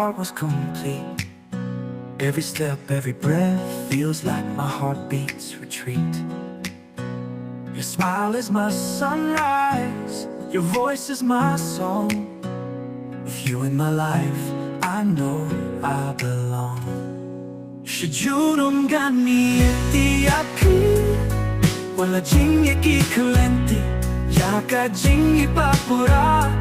heart was complete. Every step, every breath feels like my heartbeat's retreat. Your smile is my sunrise, your voice is my song. With you in my life, I know I belong. Junom Ngan ieit, wala jing equivalente, yaka jing ipapura.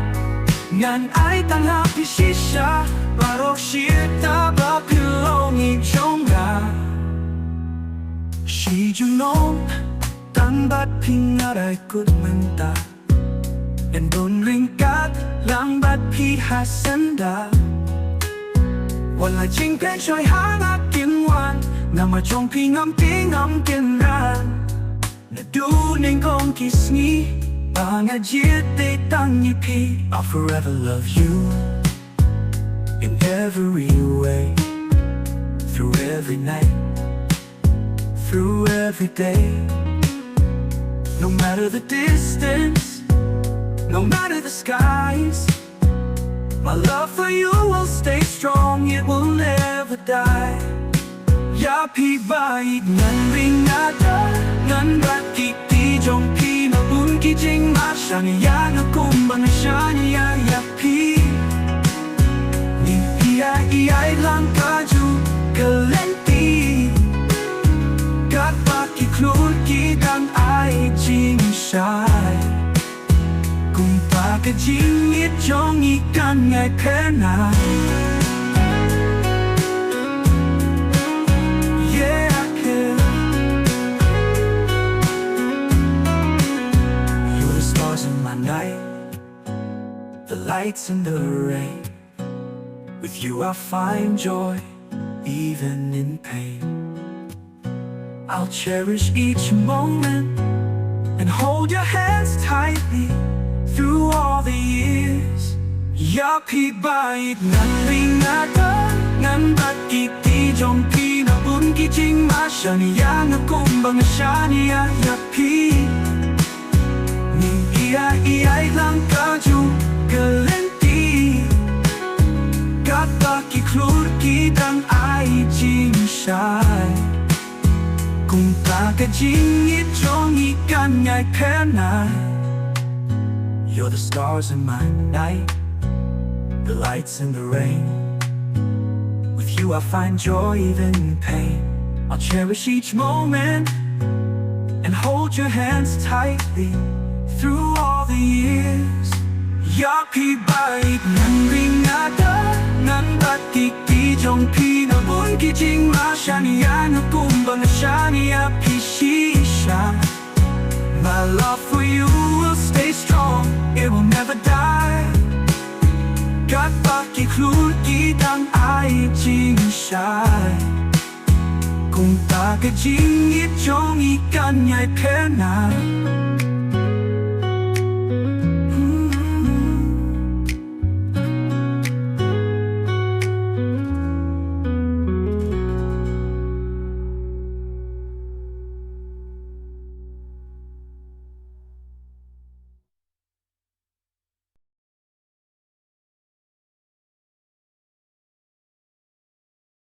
Ngan ay tanghapi siya, parok siya bapilong ijonga. Junom tanbat pingaray kut menta, and don ringkat lang bat pihasanda. Wala jing pen choy hanga kinwan, na machong pingam kinran. Na duning kong kisngi, ieit tang ipi. I'll forever love you in every way, through every night, through every day. No matter the distance, no matter the skies, my love for you will stay strong, it will never die. Yapi bait ngan ringada, ngan bakiti jong pinabun kijing masyanya na kumbang siya yapi. Ni ieit lang kaju kalenti, kat pakiklur kitang ay jing shy. Kung pagkajingit jong ikan ngay pena. Yeah, I can. You're the stars in my night, the lights in the rain. With you I find joy, even in pain. I'll cherish each moment and hold your hands tightly through all the years. Yapi bait ngan ringada, ngan bakiti jong pinabun kijing masyanya na kumbang siya yapi. Ni ieit lang kaju kalenti, kat pakiklur kitang ay jing shy. Kung pagkajingit jong ikan ngay pena. You're the stars in my night, the lights in the rain. With you I find joy even in pain. I'll cherish each moment and hold your hands tightly through all the years. Yapi bait ngan ringada, ngan bakiti jong pinabun kijing masyanya na kumbang siya yapi siya. My love for you will stay strong, it will never die. Kat pakiklur kitang ay jing shy. Kung pagkajingit jong ikan ngay pena.